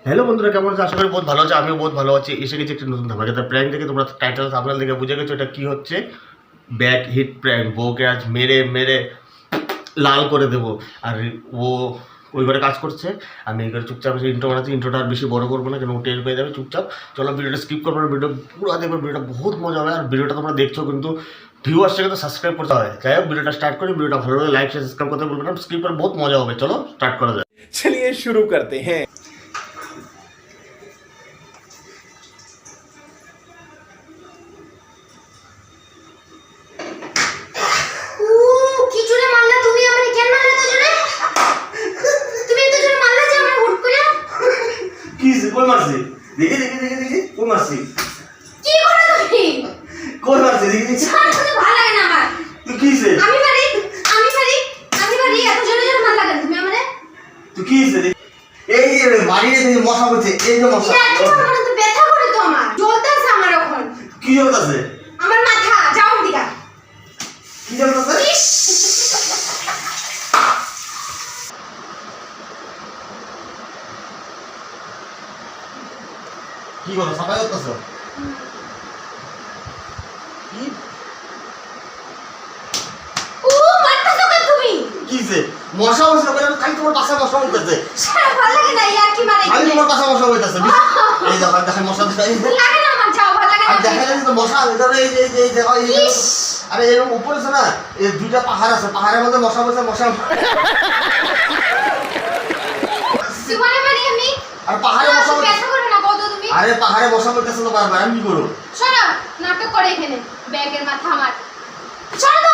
Hello বন্ধুরা, কেমন আছে? আশা করি বহুত ভালো আছে। আমিও বহুত ভালো আছি। এসে গেছি একটা নতুন ধামাকা প্র্যাঙ্ক থেকে। তোমরা টাইটেল থাম্বনেল দেখে বুঝে গেছো এটা কি হচ্ছে। Back hit prank. বউকে আজ মেরে মেরে লাল করে দেবো। আর ও ওই ঘরে কাজ করছে, আমি এই ঘরে চুপচাপ এসে ইন্ট্রো বানাচ্ছি। ইন্ট্রোটা আর বেশি বড় করবো না, কেন ও টের পেয়ে যাবে। চুপচাপ চলো ভিডিওটা স্কিপ করবো না, ভিডিও পুরো দেখবো। ভিডিওটা বহুত মজা হবে। আর ভিডিওটা তোমরা দেখছো কিন্তু ভিউয়ার্সকে তো সাবস্ক্রাইব করতে হয়। যাই হোক, ভিডিওটা স্টার্ট করি। ভিডিওটা ভালো লাগে লাইক সাবস্ক্রাইব করতে বলবেন না, স্কিপ করে বহুত মজা হবে। চলো স্টার্ট করা যায়। चलिए शुरू करते हैं। কই মারছি? দেখি দেখি দেখি দেখি কই মারছি? কি করে তুমি? কই মারছি? দেখি দেখি। ছাড়তে ভালো লাগে না আমার। তুই কিছে? আমি পারি এত জোরে জোরে মার লাগে তুমি আমারে? তুই কিছে? এই যে মারিয়ে দেখি মশা বলছে, এই যে মশা। আমার তো ব্যথা করে তো আমার। জ্বলতেছে আমার এখন। কি জ্বলতেছে? আমার মাথা যাও দিকা। কি জ্বলতেছে? কি করো? সাফাই করতেছো? কি? ও মারতেছো কেন তুমি? কিছে? মশা বলছে বলে খালি তোমার পাশে মশা বলতেছে। ছাড় ভালো লাগে না ইয়ার কি মারে? খালি তোমার পাশে মশা বলতেছে। এই দেখো দেখো মশা দেখাই। লাগে না আমার যাও ভালো লাগে না। আর দেখা যাচ্ছে তো মশা এখানে এই যে এই দেখো এই যে। আরে এর উপরে আছে না, এই দুইটা পাহাড় আছে, পাহাড়ের মধ্যে মশা বসে মশা। তোমারে মারি আমি। আর পাহাড়ে মশা বসে। ব্যথা করে না কত তুমি? আরে পাহাড়ে মশা বলতেছে তো বারবার, আমি কি করব? শোনো নাটক করে এখানে ব্যাগের মাথা আমার। শোনো তো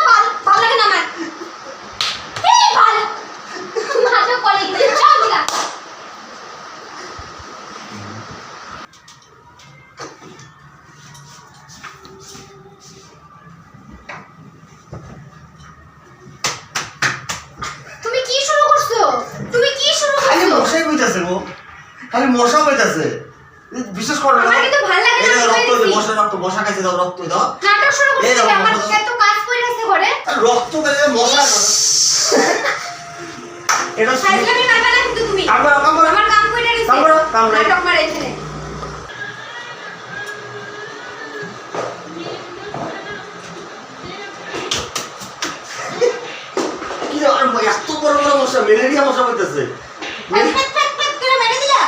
ভালো লাগে না আমার। এই ভালো নাটক করে এখানে যাও দিকা। তুমি কি শুরু করছো? খালি মশাই বইতাছে গো, খালি মশা বইতাছে। বিশেষ করে আমার কিন্তু ভালো লাগে না। এই রক্ত দে, মশা রক্ত, মশা খাইছে দাও, রক্ত দাও। নাটক শুরু করতে এই দেখো, আমার মশা দাও। এত কাজ করে আছে ঘরে। আর রক্ত বেরে মশা এটা ফাইজলামি মারবা না কিন্তু তুমি। কাম করো আমার কাম কইরা গেছে। কাম নাই। নাটক মারে এখানে। কি আর এত বড় বড় মশা, ম্যালেরিয়া মশা বইতাছে। ফ্যাট ফ্যাট ফ্যাট ফ্যাট করে মেরে দিলা।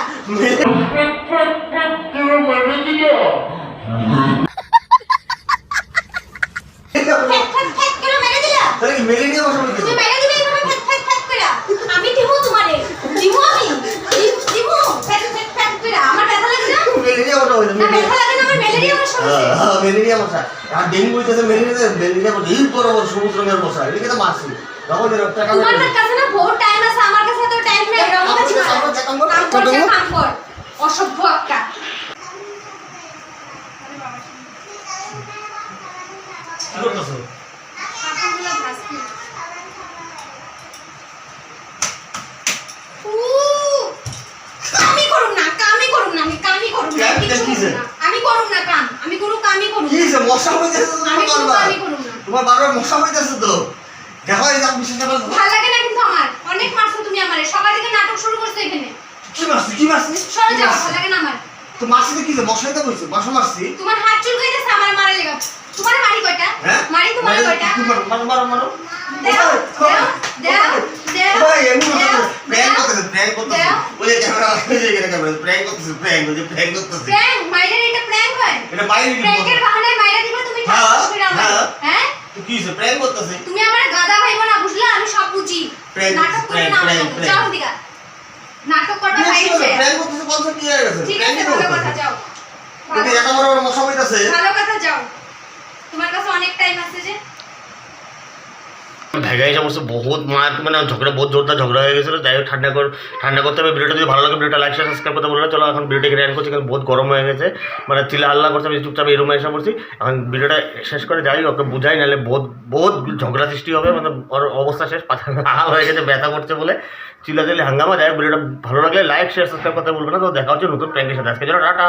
ফ্যাট ফ্যাট ফ্যাট করে মেরে দিলা। তাহলে কি ম্যালেরিয়া মশা বইতাছে? তুমি মেরে দিবে এইভাবে ফ্যাট ফ্যাট ফ্যাট কইরা। আমি দিমু তোমারে। দিমু আমি। দিমু ফ্যাট ফ্যাট ফ্যাট কইরা। আমার ব্যথা লাগে না? ম্যালেরিয়া মশা বইতাছে। না ব্যথা লাগে না আমার ম্যালেরিয়া মশা হইছে। ম্যালেরিয়া মশা। আর ডেঙ্গু বইতাছে, ম্যালেরিয়া বইতাছে। এই বড় বড় সবুজ রঙের মশা, এটাকে তো মারছি। তখন এর টাকা তোমার কাছে না বহুত টাইম আছে, আমার কাছে তো টাইম নাই। কাম কর অসভ্য একটা। কি করতেছো? কাপড়গুলো ভাসকি। আমি করুম না আমি করুম না। আমি করুম না কাম। আমি কোনো কামই করুম কি না। হইছে? মশা বইতাছে তো আমি কোনো বারবার। কামই করুম না। তোমার বারবার মশা বইতাছে তো। দেখো এই যে বিশেষ করে ভালো লাগে না কিন্তু আমার। অনেক মারছো তুমি আমারে। সকাল থেকে নাটক শুরু করছো এখানে। কি মারছি? সরে যাও, ভালো লাগে না আমার। তো মারছি তো কি হইছে? মশাই তো কইছে, মশা মারছি। তোমার হাত চুলকাইতেছে আমার মারা লেগা। তোমারে মারি কয়টা? হ্যাঁ? মারি তোমারে কয়টা? মারো। দাও ভাই এমন প্র্যাঙ্ক করতেছে। ওই যে ক্যামেরা ওই যে এখানে ক্যামেরা প্র্যাঙ্ক করতেছে। প্র্যাঙ্ক মাইরের এটা প্র্যাঙ্ক হয়। এটা বাইরে প্র্যাঙ্কের বাহানায় মাইরা দিবা তুমি ঠাকুর করে আমার। হ্যাঁ? কি হইছে? প্র্যাঙ্ক করতেছে। তুমি আমার গাদা ভাইবো না বুঝলা? আমি সব বুঝি। Prank, নাটক করে না আমার prank, সাথে। prank. যাও দিগা। নাটক করবা বাইরে। প্র্যাঙ্ক করতেছে কোন কি হয়ে গেছে? ঠিক আছে ভালো কথা যাও। তুমি এত বড় বড় মশা বইতাছে। ভালো কথা যাও। তোমার কাছে অনেক টাইম আছে যে। ভেগাই সমস্ত বহুত মার মানে ঝগড়া বহুত জোরদার ঝগড়া হয়ে গেছিলো। যাই হোক ঠান্ডা করতে হবে। ভিডিওটা যদি ভালো লাগে ভিডিওটা লাইক শেয়ার সাবস্ক্রাইব করতে বললো। চলো এখন ভিডিওটা এখানে এন্ড করছি, কারণ বহুত গরম হয়ে গেছে। মানে চিল্লা হাল্লা করছে, আমি চুপচাপ এই রুমে এসে পড়ছি। এখন ভিডিওটা শেষ করে যাই, ওকে বুঝাই, নাহলে বহুত ঝগড়া সৃষ্টি হবে। মানে ওর অবস্থা শেষ, পাতা হয়ে গেছে, ব্যথা করছে বলে চিল্লাচিল্লি হাঙ্গামা। যাই হোক ভিডিওটা ভালো লাগলে লাইক শেয়ার সাবস্ক্রাইব করতে বলবে না। তো দেখা হচ্ছে নতুন প্র্যাঙ্কের সাথে। আজকে জন্য টাটা।